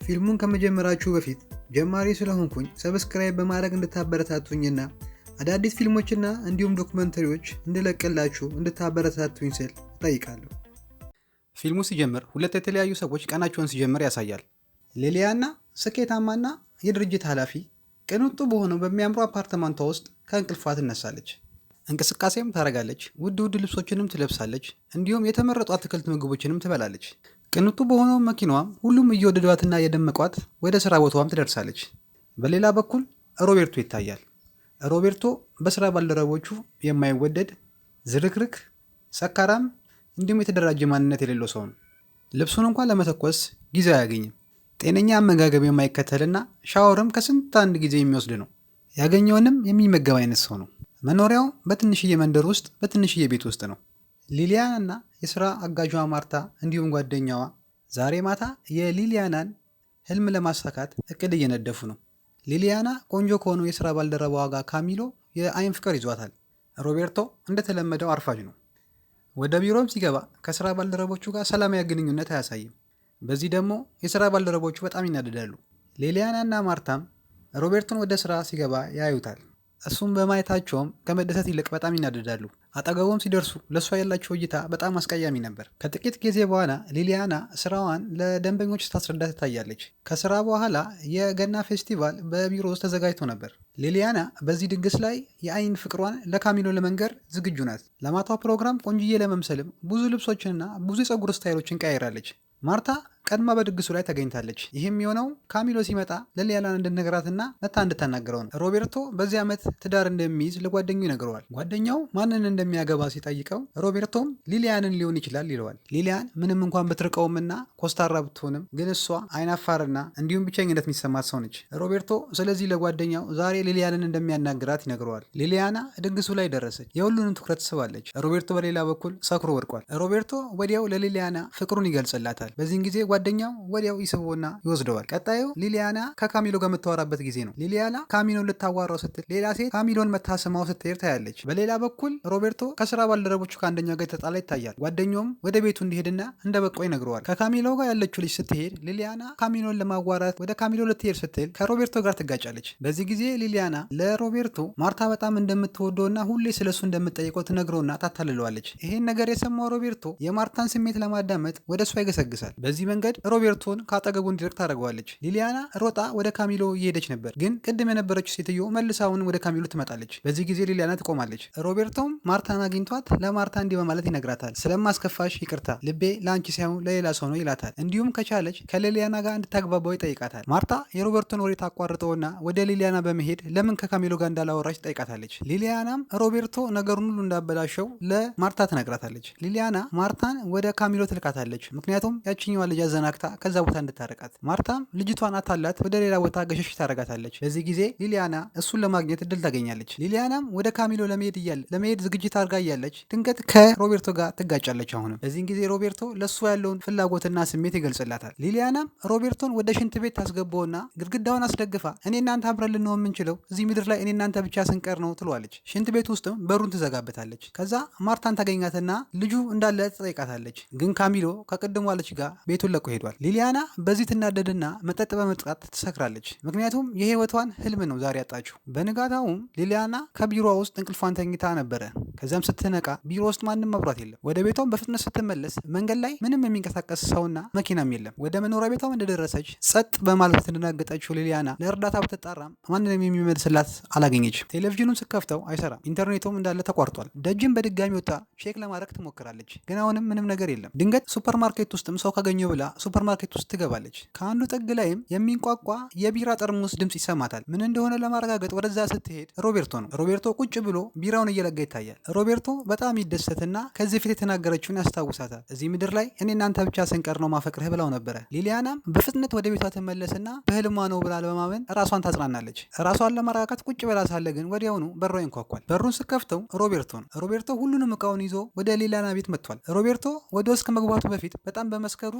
ፊልሙን ከመጀመራችሁ በፊት ጀማሪ ስለሆንኩኝ ሰብስክራይብ በማድረግ እንድታበረታቱኝና አዳዲስ ፊልሞችና እንዲሁም ዶክመንተሪዎች እንድለቅላችሁ እንድታበረታቱኝ ስል እጠይቃለሁ። ፊልሙ ሲጀምር ሁለት የተለያዩ ሰዎች ቀናቸውን ሲጀምር ያሳያል። ሌሊያና ስኬታማና የድርጅት ኃላፊ ቅንጡ በሆነው በሚያምሩ አፓርትመንቷ ውስጥ ከእንቅልፏ ትነሳለች። እንቅስቃሴም ታደርጋለች፣ ውድ ልብሶችንም ትለብሳለች፣ እንዲሁም የተመረጡ አትክልት ምግቦችንም ትበላለች። ቅንጡ በሆነው መኪናዋም ሁሉም እየወደዷትና እየደመቋት ወደ ስራ ቦታዋም ትደርሳለች። በሌላ በኩል ሮቤርቶ ይታያል። ሮቤርቶ በስራ ባልደረቦቹ የማይወደድ ዝርክርክ፣ ሰካራም እንዲሁም የተደራጀ ማንነት የሌለው ሰው ነው። ልብሱን እንኳን ለመተኮስ ጊዜ አያገኝም። ጤነኛ አመጋገብ የማይከተልና ሻወርም ከስንት አንድ ጊዜ የሚወስድ ነው። ያገኘውንም የሚመገብ አይነት ሰው ነው። መኖሪያው በትንሽዬ መንደር ውስጥ በትንሽዬ ቤት ውስጥ ነው። ሊሊያና የሥራ አጋዧ ማርታ እንዲሁም ጓደኛዋ ዛሬ ማታ የሊሊያናን ህልም ለማሳካት እቅድ እየነደፉ ነው። ሊሊያና ቆንጆ ከሆነው የሥራ ባልደረባዋ ጋር ካሚሎ የአይን ፍቅር ይዟታል። ሮቤርቶ እንደተለመደው አርፋጅ ነው። ወደ ቢሮም ሲገባ ከሥራ ባልደረቦቹ ጋር ሰላማዊ ግንኙነት አያሳይም። በዚህ ደግሞ የሥራ ባልደረቦቹ በጣም ይናደዳሉ። ሊሊያናና ማርታም ሮቤርቶን ወደ ሥራ ሲገባ ያዩታል። እሱም በማየታቸውም ከመደሰት ይልቅ በጣም ይናደዳሉ። አጠገቡም ሲደርሱ ለእሷ ያላቸው እይታ በጣም አስቀያሚ ነበር። ከጥቂት ጊዜ በኋላ ሊሊያና ስራዋን ለደንበኞች ስታስረዳ ትታያለች። ከስራ በኋላ የገና ፌስቲቫል በቢሮ ውስጥ ተዘጋጅቶ ነበር። ሊሊያና በዚህ ድግስ ላይ የአይን ፍቅሯን ለካሚሎ ለመንገር ዝግጁ ናት። ለማታው ፕሮግራም ቆንጅዬ ለመምሰልም ብዙ ልብሶችንና ብዙ የፀጉር ስታይሎችን ቀያይራለች። ማርታ ቀድማ በድግሱ ላይ ተገኝታለች። ይህም የሆነው ካሚሎ ሲመጣ ለሊሊያና እንድነግራትና መታ እንድታናግረው ነው። ሮቤርቶ በዚህ ዓመት ትዳር እንደሚይዝ ለጓደኛው ይነግረዋል። ጓደኛው ማንን እንደሚያገባ ሲጠይቀው ሮቤርቶም ሊሊያንን ሊሆን ይችላል ይለዋል። ሊሊያን ምንም እንኳን ብትርቀውምና ኮስታራ ብትሆንም ግን እሷ አይናፋርና እንዲሁም ብቸኝነት የሚሰማት ሰው ነች። ሮቤርቶ ስለዚህ ለጓደኛው ዛሬ ሊሊያንን እንደሚያናግራት ይነግረዋል። ሊሊያና ድግሱ ላይ ደረሰች። የሁሉንም ትኩረት ስባለች። ሮቤርቶ በሌላ በኩል ሰክሮ ወድቋል። ሮቤርቶ ወዲያው ለሊሊያና ፍቅሩን ይገልጽላታል። በዚህን ጊዜ ጓደኛው ወዲያው ይስቦና ይወስደዋል። ቀጣዩ ሊሊያና ከካሚሎ ጋር የምታወራበት ጊዜ ነው። ሊሊያና ካሚሎን ልታዋራው ስትል ሌላ ሴት ካሚሎን መታሰማው ስትሄድ ታያለች። በሌላ በኩል ሮቤርቶ ከስራ ባልደረቦቹ ከአንደኛው ጋር የተጣላ ይታያል። ጓደኛውም ወደ ቤቱ እንዲሄድና እንደ በቆ ይነግረዋል። ከካሚሎ ጋር ያለችው ልጅ ስትሄድ ሊሊያና ካሚሎን ለማዋራት ወደ ካሚሎ ልትሄድ ስትል ከሮቤርቶ ጋር ትጋጫለች። በዚህ ጊዜ ሊሊያና ለሮቤርቶ ማርታ በጣም እንደምትወደውና ሁሌ ስለሱ እንደምትጠይቀው ትነግረውና ታታልለዋለች። ይሄን ነገር የሰማው ሮቤርቶ የማርታን ስሜት ለማዳመጥ ወደ እሷ ይገሰግሳል። በዚህ መንገድ ሮቤርቶን ከአጠገቡ እንዲርቅ ታደርገዋለች። ሊሊያና ሮጣ ወደ ካሚሎ እየሄደች ነበር፣ ግን ቅድም የነበረችው ሴትዮ መልሳውን ወደ ካሚሎ ትመጣለች። በዚህ ጊዜ ሊሊያና ትቆማለች። ሮቤርቶም ማርታን አግኝቷት ለማርታ እንዲህ በማለት ይነግራታል። ስለማስከፋሽ ይቅርታ፣ ልቤ ለአንቺ ሳይሆን ለሌላ ሰው ነው ይላታል። እንዲሁም ከቻለች ከሊሊያና ጋር እንድታግባባው ይጠይቃታል። ማርታ የሮቤርቶን ወሬ ታቋርጠውና ወደ ሊሊያና በመሄድ ለምን ከካሚሎ ጋር እንዳላወራች ትጠይቃታለች። ሊሊያናም ሮቤርቶ ነገሩን ሁሉ እንዳበላሸው ለማርታ ትነግራታለች። ሊሊያና ማርታን ወደ ካሚሎ ትልካታለች። ምክንያቱም ያችኛዋ ልጅ አዘናግታ ከዛ ቦታ እንድታረቃት። ማርታም ልጅቷን አታላት ወደ ሌላ ቦታ ገሸሽ ታረጋታለች። በዚህ ጊዜ ሊሊያና እሱን ለማግኘት እድል ታገኛለች። ሊሊያናም ወደ ካሚሎ ለመሄድ ዝግጅት አድርጋ እያለች ድንገት ከሮቤርቶ ጋር ትጋጫለች። አሁንም በዚህን ጊዜ ሮቤርቶ ለእሱ ያለውን ፍላጎትና ስሜት ይገልጽላታል። ሊሊያናም ሮቤርቶን ወደ ሽንት ቤት ታስገባውና ግድግዳውን አስደግፋ እኔ እናንተ አብረን ልንሆን የምንችለው እዚህ ምድር ላይ እኔ እናንተ ብቻ ስንቀር ነው ትሏለች። ሽንት ቤት ውስጥም በሩን ትዘጋበታለች። ከዛ ማርታን ታገኛትና ልጁ እንዳለ ትጠይቃታለች። ግን ካሚሎ ከቅድሟ ልጅ ጋር ቤቱን ለቆ ሄዷል። ሊሊያና በዚህ ትናደድና መጠጥ በመጥቃት ትሰክራለች። ምክንያቱም የህይወቷን ህልም ነው ዛሬ ያጣችው። በንጋታውም ሊሊያና ከቢሮ ውስጥ እንቅልፏን ተኝታ ነበረ። ከዚያም ስትነቃ ቢሮ ውስጥ ማንም መብራት የለም። ወደ ቤቷም በፍጥነት ስትመለስ መንገድ ላይ ምንም የሚንቀሳቀስ ሰውና መኪናም የለም። ወደ መኖሪያ ቤቷም እንደደረሰች ጸጥ በማለት የተደናገጠችው ሊሊያና ለእርዳታ ብትጣራም ማንንም የሚመልስላት አላገኘችም። ቴሌቪዥኑን ስከፍተው አይሰራም። ኢንተርኔቱም እንዳለ ተቋርጧል። ደጅም በድጋሚ ወጣ ቼክ ለማድረግ ትሞክራለች፣ ግን አሁንም ምንም ነገር የለም። ድንገት ሱፐርማርኬት ውስጥም ሰው ካገኘው ብላ ሱፐርማርኬት ውስጥ ትገባለች። ከአንዱ ጥግ ላይም የሚንቋቋ የቢራ ጠርሙስ ድምፅ ይሰማታል። ምን እንደሆነ ለማረጋገጥ ወደዛ ስትሄድ ሮቤርቶ ነው። ሮቤርቶ ቁጭ ብሎ ቢራውን እየለጋ ይታያል። ሮቤርቶ በጣም ይደሰትና ከዚህ ፊት የተናገረችውን ያስታውሳታል። እዚህ ምድር ላይ እኔ እናንተ ብቻ ስንቀር ነው ማፈቅርህ ብላው ነበረ። ሊሊያናም በፍጥነት ወደ ቤቷ ትመለስና በህልሟ ነው ብላ በማመን ራሷን ታጽናናለች። ራሷን ለማረጋጋት ቁጭ ብላ ሳለ ግን ወዲያውኑ በሯ ይንኳኳል። በሩን ስከፍተው ሮቤርቶ ነው። ሮቤርቶ ሁሉንም እቃውን ይዞ ወደ ሊሊያና ቤት መጥቷል። ሮቤርቶ ወደ ውስጥ ከመግባቱ በፊት በጣም በመስከሩ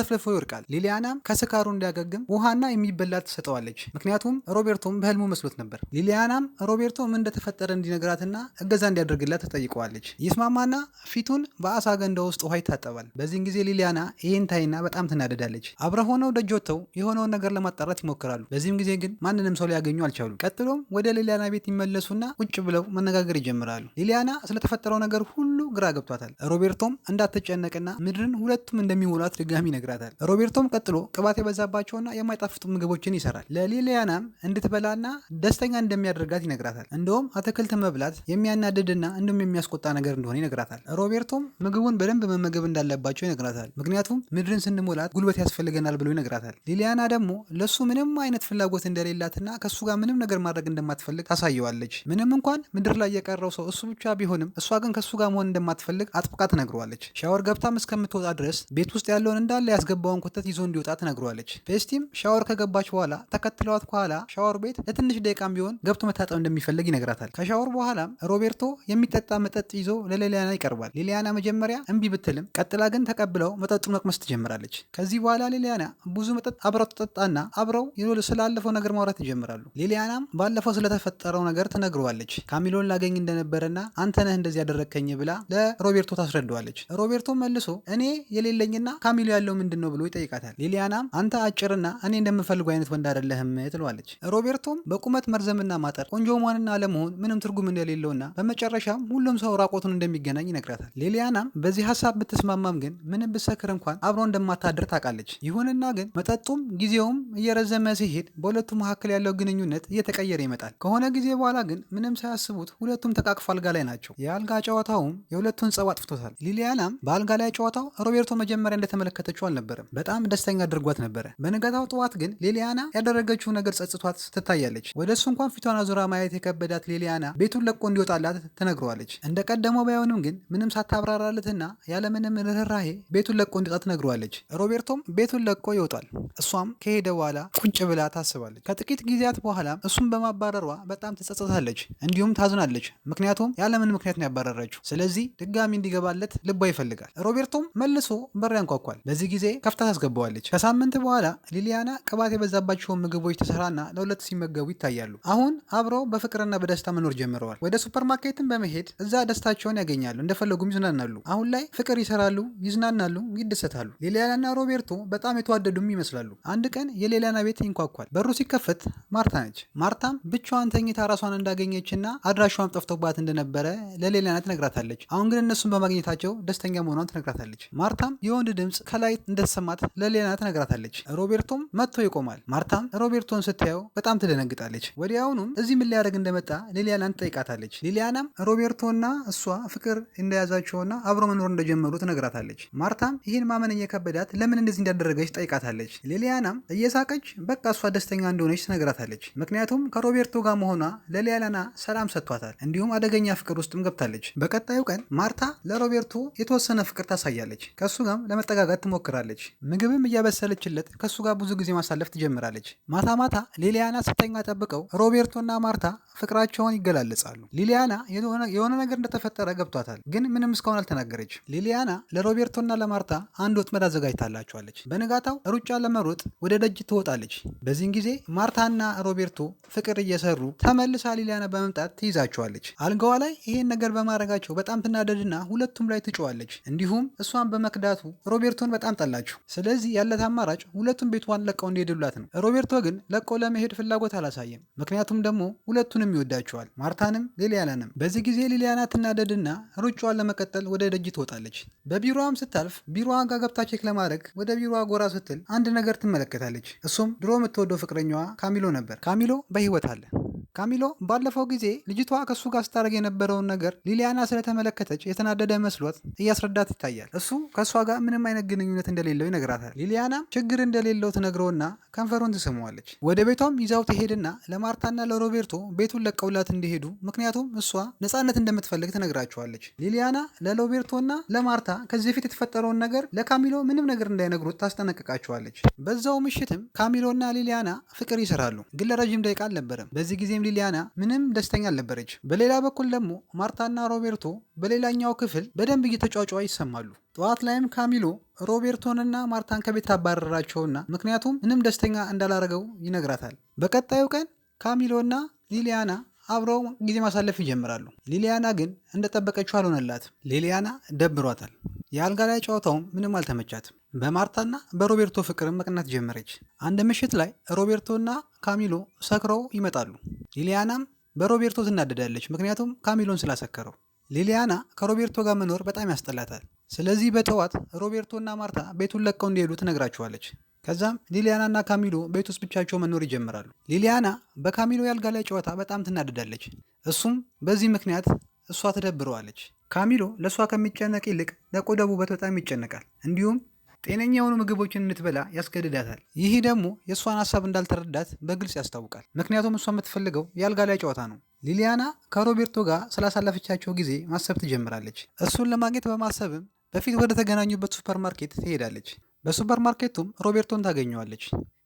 ተዝለፍልፎ ይወድቃል። ሊሊያናም ከስካሩ እንዲያገግም ውሃና የሚበላ ትሰጠዋለች። ምክንያቱም ሮቤርቶም በህልሙ መስሎት ነበር። ሊሊያናም ሮቤርቶ ምን እንደተፈጠረ እንዲነግራትና እገዛ እንዲያደርግላት ተጠይቀዋለች። ይስማማና ፊቱን በአሳ ገንዳ ውስጥ ውሃ ይታጠባል። በዚህን ጊዜ ሊሊያና ይህን ታይና በጣም ትናደዳለች። አብረው ሆነው ደጅ ወጥተው የሆነውን ነገር ለማጣራት ይሞክራሉ። በዚህም ጊዜ ግን ማንንም ሰው ሊያገኙ አልቻሉም። ቀጥሎም ወደ ሊሊያና ቤት ይመለሱና ቁጭ ብለው መነጋገር ይጀምራሉ። ሊሊያና ስለተፈጠረው ነገር ሁሉ ግራ ገብቷታል። ሮቤርቶም እንዳትጨነቅና ምድርን ሁለቱም እንደሚሞላት ድጋሚ ይነግራታል። ሮቤርቶም ቀጥሎ ቅባት የበዛባቸውና የማይጣፍጡ ምግቦችን ይሰራል። ለሊሊያናም እንድትበላና ደስተኛ እንደሚያደርጋት ይነግራታል። እንደውም አትክልት መብላት የሚያናድድና እንዲሁም የሚያስቆጣ ነገር እንደሆነ ይነግራታል። ሮቤርቶም ምግቡን በደንብ መመገብ እንዳለባቸው ይነግራታል። ምክንያቱም ምድርን ስንሞላት ጉልበት ያስፈልገናል ብሎ ይነግራታል። ሊሊያና ደግሞ ለሱ ምንም አይነት ፍላጎት እንደሌላትና ከሱ ጋር ምንም ነገር ማድረግ እንደማትፈልግ ታሳየዋለች። ምንም እንኳን ምድር ላይ የቀረው ሰው እሱ ብቻ ቢሆንም እሷ ግን ከሱ ጋር መሆን እንደማትፈልግ አጥብቃ ትነግረዋለች። ሻወር ገብታም እስከምትወጣ ድረስ ቤት ውስጥ ያለውን እንዳለ ያስገባውን ኮተት ይዞ እንዲወጣ ትነግረዋለች። ፌስቲም ሻወር ከገባች በኋላ ተከትለዋት ከኋላ ሻወር ቤት ለትንሽ ደቂቃም ቢሆን ገብቶ መታጠብ እንደሚፈልግ ይነግራታል። ከሻወር በኋላም ሮቤርቶ የሚጠጣ መጠጥ ይዞ ለሊሊያና ይቀርባል። ሊሊያና መጀመሪያ እምቢ ብትልም ቀጥላ ግን ተቀብለው መጠጡን መቅመስ ትጀምራለች። ከዚህ በኋላ ሊሊያና ብዙ መጠጥ አብረው ትጠጣና አብረው ስላለፈው ነገር ማውራት ይጀምራሉ። ሊሊያናም ባለፈው ስለተፈጠረው ነገር ትነግረዋለች። ካሚሎን ላገኝ እንደነበረና አንተ ነህ እንደዚህ ያደረግከኝ ብላ ለሮቤርቶ ታስረዳዋለች። ሮቤርቶ መልሶ እኔ የሌለኝና ካሚሎ ያለው ምንድን ነው ብሎ ይጠይቃታል። ሊሊያናም አንተ አጭርና እኔ እንደምፈልጉ አይነት ወንድ አይደለህም ትለዋለች። ሮቤርቶም በቁመት መርዘምና ማጠር ቆንጆ መሆንና አለመሆን ምንም ትርጉም እንደሌለውና በመጨረሻም ሁሉም ሰው ራቆቱን እንደሚገናኝ ይነግራታል። ሊሊያናም በዚህ ሀሳብ ብትስማማም ግን ምንም ብትሰክር እንኳን አብሮ እንደማታድር ታውቃለች። ይሁንና ግን መጠጡም ጊዜውም እየረዘመ ሲሄድ በሁለቱ መካከል ያለው ግንኙነት እየተቀየረ ይመጣል። ከሆነ ጊዜ በኋላ ግን ምንም ሳያስቡት ሁለቱም ተቃቅፎ አልጋ ላይ ናቸው። የአልጋ ጨዋታውም የሁለቱን ጸብ አጥፍቶታል። ሊሊያናም በአልጋ ላይ ጨዋታው ሮቤርቶ መጀመሪያ እንደተመለከተችው አልነበረም። በጣም ደስተኛ አድርጓት ነበረ። በንጋታው ጠዋት ግን ሊሊያና ያደረገችው ነገር ጸጽቷት ትታያለች። ወደ እሱ እንኳን ፊቷን አዙራ ማየት የከበዳት ሊሊያና ቤቱን ለቆ እንዲወጣላት ትነግረዋለች። እንደ ቀደመው ባይሆንም ግን ምንም ሳታብራራለትና ያለምንም ርኅራሄ ቤቱን ለቆ እንዲወጣ ትነግረዋለች። ሮቤርቶም ቤቱን ለቆ ይወጣል። እሷም ከሄደ በኋላ ቁጭ ብላ ታስባለች። ከጥቂት ጊዜያት በኋላ እሱም በማባረሯ በጣም ትጸጸታለች፣ እንዲሁም ታዝናለች። ምክንያቱም ያለምን ምክንያት ነው ያባረረችው። ስለዚህ ድጋሚ እንዲገባለት ልቧ ይፈልጋል። ሮቤርቶም መልሶ በር ያንኳኳል። በዚህ ጊዜ ከፍታ ታስገባዋለች። ከሳምንት በኋላ ሊሊያና ቅባት የበዛባቸውን ምግቦች ትሰራና ለሁለት ሲመገቡ ይታያሉ። አሁን አብረው በፍቅርና በደስታ መኖር ጀምረዋል። ወደ ሱፐርማርኬትን በመሄድ እዛ ደስታቸውን ያገኛሉ። እንደፈለጉም ይዝናናሉ። አሁን ላይ ፍቅር ይሰራሉ፣ ይዝናናሉ፣ ይደሰታሉ። ሊሊያናና ሮቤርቶ በጣም የተዋደዱም ይመስላሉ። አንድ ቀን የሊሊያና ቤት ይንኳኳል። በሩ ሲከፈት ማርታ ነች። ማርታም ብቻዋን ተኝታ ራሷን እንዳገኘችና አድራሿም ጠፍቶባት እንደነበረ ለሊሊያና ትነግራታለች። አሁን ግን እነሱን በማግኘታቸው ደስተኛ መሆኗን ትነግራታለች። ማርታም የወንድ ድምፅ ከላይ እንደተሰማት ለሊሊያና ትነግራታለች። ሮቤርቶም መጥቶ ይቆማል። ማርታም ሮቤርቶን ስታየው በጣም ትደነግጣለች። ወዲያውኑም እዚህ ምን ሊያደርግ እንደመጣ ሊሊያናን ትጠይቃታለች። ሊሊያናም ሮቤርቶና እሷ ፍቅር እንደያዛቸውና አብሮ መኖር እንደጀመሩ ትነግራታለች። ማርታም ይህን ማመን እየከበዳት ለምን እንደዚህ እንዳደረገች ትጠይቃታለች። ሊሊያናም እየሳቀች በቃ እሷ ደስተኛ እንደሆነች ትነግራታለች። ምክንያቱም ከሮቤርቶ ጋር መሆኗ ለሊሊያና ሰላም ሰጥቷታል። እንዲሁም አደገኛ ፍቅር ውስጥም ገብታለች። በቀጣዩ ቀን ማርታ ለሮቤርቶ የተወሰነ ፍቅር ታሳያለች። ከእሱ ጋር ለመጠጋጋት ትሞክራለች። ምግብም እያበሰለችለት ከእሱ ጋር ብዙ ጊዜ ማሳለፍ ትጀምራለች። ማታ ማታ ሊሊያና ስተኛ ጠብቀው ሮቤርቶና ማርታ ፍቅራቸውን ይገላለጻሉ። ሊሊያና የሆነ ነገር እንደተፈጠረ ገብቷታል፣ ግን ምንም እስካሁን አልተናገረች። ሊሊያና ለሮቤርቶና ለማርታ አንድ ወጥመድ አዘጋጅታላቸዋለች። በንጋታው ሩጫ ለመሮጥ ወደ ደጅ ትወጣለች። በዚህን ጊዜ ማርታና ሮቤርቶ ፍቅር እየሰሩ ተመልሳ ሊሊያና በመምጣት ትይዛቸዋለች። አልጋዋ ላይ ይሄን ነገር በማድረጋቸው በጣም ትናደድና ሁለቱም ላይ ትጮዋለች። እንዲሁም እሷን በመክዳቱ ሮቤርቶን በጣም ጠላችሁ። ስለዚህ ያለት አማራጭ ሁለቱም ቤቷን ለቀው እንዲሄዱላት ነው። ሮቤርቶ ግን ለቆ ለመሄድ ፍላጎት አላሳየም። ምክንያቱም ደግሞ ሁለቱንም ይወዳቸዋል፣ ማርታንም ሊሊያናንም። በዚህ ጊዜ ሊሊያና ትናደድና ሩጫዋን ለመቀጠል ወደ ደጅ ትወጣለች። በቢሮዋም ስታልፍ ቢሮዋ ጋር ገብታ ቼክ ለማድረግ ወደ ቢሮዋ ጎራ ስትል አንድ ነገር ትመለከታለች። እሱም ድሮ የምትወደው ፍቅረኛዋ ካሚሎ ነበር። ካሚሎ በህይወት አለ። ካሚሎ ባለፈው ጊዜ ልጅቷ ከእሱ ጋር ስታደርግ የነበረውን ነገር ሊሊያና ስለተመለከተች የተናደደ መስሎት እያስረዳት ይታያል። እሱ ከእሷ ጋር ምንም አይነት ግንኙነት እንደሌለው ይነግራታል። ሊሊያና ችግር እንደሌለው ትነግረውና ከንፈሩን ትስመዋለች። ወደ ቤቷም ይዛው ትሄድና ለማርታና ለሮቤርቶ ቤቱን ለቀውላት እንዲሄዱ፣ ምክንያቱም እሷ ነፃነት እንደምትፈልግ ትነግራቸዋለች። ሊሊያና ለሮቤርቶና ለማርታ ከዚህ በፊት የተፈጠረውን ነገር ለካሚሎ ምንም ነገር እንዳይነግሩት ታስጠነቅቃቸዋለች። በዛው ምሽትም ካሚሎና ሊሊያና ፍቅር ይሰራሉ፣ ግን ለረዥም ደቂቃ አልነበረም። በዚህ ጊዜም ወይም ሊሊያና ምንም ደስተኛ አልነበረች። በሌላ በኩል ደግሞ ማርታና ሮቤርቶ በሌላኛው ክፍል በደንብ እየተጫጫ ይሰማሉ። ጠዋት ላይም ካሚሎ ሮቤርቶንና ማርታን ከቤት አባረራቸውና ምክንያቱም ምንም ደስተኛ እንዳላረገው ይነግራታል። በቀጣዩ ቀን ካሚሎና ሊሊያና አብረው ጊዜ ማሳለፍ ይጀምራሉ። ሊሊያና ግን እንደጠበቀችው አልሆነላትም። ሊሊያና ደብሯታል። የአልጋ ላይ ጨዋታውም ምንም አልተመቻትም። በማርታና በሮቤርቶ ፍቅርም መቅናት ጀመረች። አንድ ምሽት ላይ ሮቤርቶና ካሚሎ ሰክረው ይመጣሉ። ሊሊያናም በሮቤርቶ ትናደዳለች፣ ምክንያቱም ካሚሎን ስላሰከረው። ሊሊያና ከሮቤርቶ ጋር መኖር በጣም ያስጠላታል። ስለዚህ በጠዋት ሮቤርቶና ማርታ ቤቱን ለቀው እንዲሄዱ ትነግራቸዋለች። ከዛም ሊሊያና እና ካሚሎ ቤት ውስጥ ብቻቸው መኖር ይጀምራሉ። ሊሊያና በካሚሎ የአልጋ ላይ ጨዋታ በጣም ትናደዳለች። እሱም በዚህ ምክንያት እሷ ትደብረዋለች። ካሚሎ ለእሷ ከሚጨነቅ ይልቅ ለቆዳው ውበት በጣም ይጨነቃል። እንዲሁም ጤነኛ የሆኑ ምግቦችን እንድትበላ ያስገድዳታል። ይህ ደግሞ የእሷን ሀሳብ እንዳልተረዳት በግልጽ ያስታውቃል። ምክንያቱም እሷ የምትፈልገው የአልጋ ላይ ጨዋታ ነው። ሊሊያና ከሮቤርቶ ጋር ስላሳለፈቻቸው ጊዜ ማሰብ ትጀምራለች። እሱን ለማግኘት በማሰብም በፊት ወደ ተገናኙበት ሱፐርማርኬት ትሄዳለች። በሱፐርማርኬቱም ሮቤርቶን ታገኘዋለች።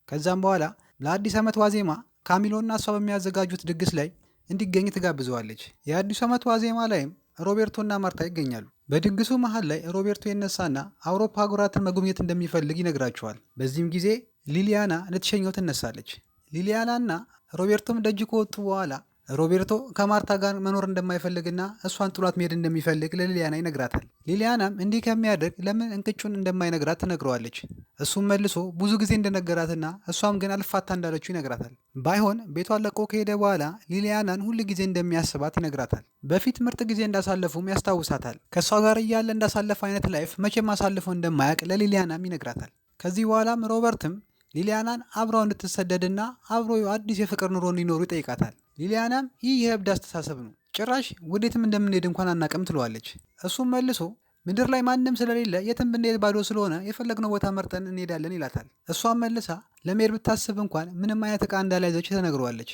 ከዛም በኋላ ለአዲስ ዓመት ዋዜማ ካሚሎና እሷ በሚያዘጋጁት ድግስ ላይ እንዲገኝ ትጋብዘዋለች። የአዲሱ ዓመት ዋዜማ ላይም ሮቤርቶና ማርታ ይገኛሉ። በድግሱ መሃል ላይ ሮቤርቶ ይነሳና አውሮፓ አህጉራትን መጎብኘት እንደሚፈልግ ይነግራቸዋል። በዚህም ጊዜ ሊሊያና ልትሸኘው ትነሳለች። ሊሊያናና ሮቤርቶም ደጅ ከወጡ በኋላ ሮቤርቶ ከማርታ ጋር መኖር እንደማይፈልግና እሷን ጥሏት መሄድ እንደሚፈልግ ለሊሊያና ይነግራታል። ሊሊያናም እንዲህ ከሚያደርግ ለምን እንቅጩን እንደማይነግራት ትነግረዋለች። እሱም መልሶ ብዙ ጊዜ እንደነገራትና እሷም ግን አልፋታ እንዳለችው ይነግራታል። ባይሆን ቤቷን ለቆ ከሄደ በኋላ ሊሊያናን ሁል ጊዜ እንደሚያስባት ይነግራታል። በፊት ምርጥ ጊዜ እንዳሳለፉም ያስታውሳታል። ከእሷ ጋር እያለ እንዳሳለፈ አይነት ላይፍ መቼም አሳልፈው እንደማያውቅ ለሊሊያናም ይነግራታል። ከዚህ በኋላም ሮበርትም ሊሊያናን አብረው እንድትሰደድና አብሮ አዲስ የፍቅር ኑሮ እንዲኖሩ ይጠይቃታል። ሊሊያናም ይህ የእብድ አስተሳሰብ ነው፣ ጭራሽ ወዴትም እንደምንሄድ እንኳን አናቅም ትለዋለች። እሱም መልሶ ምድር ላይ ማንም ስለሌለ የትም ብንሄድ ባዶ ስለሆነ የፈለግነው ቦታ መርጠን እንሄዳለን ይላታል። እሷም መልሳ ለመሄድ ብታስብ እንኳን ምንም አይነት ዕቃ እንዳልያዘች ተነግረዋለች።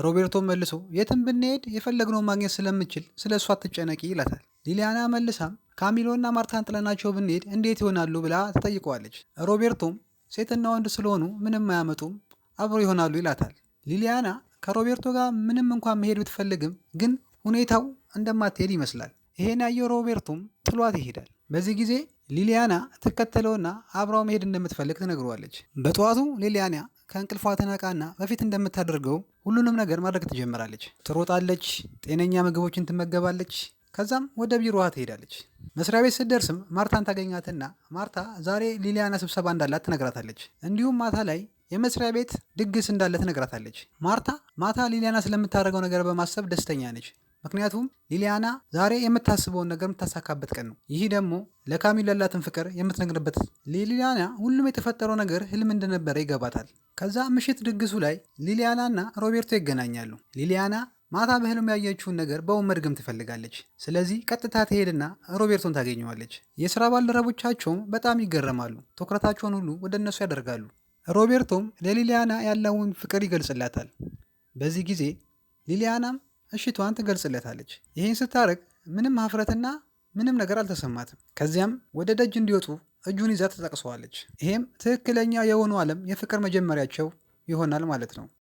ሮቤርቶ መልሶ የትም ብንሄድ የፈለግነው ማግኘት ስለምችል ስለ እሷ አትጨነቂ ይላታል። ሊሊያና መልሳም ካሚሎና ማርታን ጥለናቸው ብንሄድ እንዴት ይሆናሉ ብላ ትጠይቀዋለች። ሮቤርቶም ሴትና ወንድ ስለሆኑ ምንም አያመጡም፣ አብሮ ይሆናሉ ይላታል። ሊሊያና ከሮቤርቶ ጋር ምንም እንኳን መሄድ ብትፈልግም ግን ሁኔታው እንደማትሄድ ይመስላል። ይሄን ያየው ሮቤርቶም ጥሏት ይሄዳል። በዚህ ጊዜ ሊሊያና ትከተለውና አብራው መሄድ እንደምትፈልግ ትነግረዋለች። በጠዋቱ ሊሊያና ከእንቅልፏ ተነቃና በፊት እንደምታደርገው ሁሉንም ነገር ማድረግ ትጀምራለች። ትሮጣለች፣ ጤነኛ ምግቦችን ትመገባለች። ከዛም ወደ ቢሮዋ ትሄዳለች። መስሪያ ቤት ስትደርስም ማርታን ታገኛትና ማርታ ዛሬ ሊሊያና ስብሰባ እንዳላት ትነግራታለች። እንዲሁም ማታ ላይ የመስሪያ ቤት ድግስ እንዳለ ትነግራታለች። ማታ ሊሊያና ስለምታደርገው ነገር በማሰብ ደስተኛ ነች። ምክንያቱም ሊሊያና ዛሬ የምታስበውን ነገር የምታሳካበት ቀን ነው። ይህ ደግሞ ለካሚሎ ያላትን ፍቅር የምትነግርበት። ሊሊያና ሁሉም የተፈጠረው ነገር ህልም እንደነበረ ይገባታል። ከዛ ምሽት ድግሱ ላይ ሊሊያናና ሮቤርቶ ይገናኛሉ። ሊሊያና ማታ በህልም ያየችውን ነገር በውን መድገም ትፈልጋለች። ስለዚህ ቀጥታ ትሄድና ሮቤርቶን ታገኘዋለች። የስራ ባልደረቦቻቸውም በጣም ይገረማሉ። ትኩረታቸውን ሁሉ ወደ እነሱ ያደርጋሉ። ሮቤርቶም ለሊሊያና ያለውን ፍቅር ይገልጽላታል። በዚህ ጊዜ ሊሊያናም እሽቷን ትገልጽለታለች። ይህን ስታረግ ምንም ሀፍረትና ምንም ነገር አልተሰማትም። ከዚያም ወደ ደጅ እንዲወጡ እጁን ይዛ ትጠቅሰዋለች። ይሄም ትክክለኛ የሆኑ ዓለም የፍቅር መጀመሪያቸው ይሆናል ማለት ነው።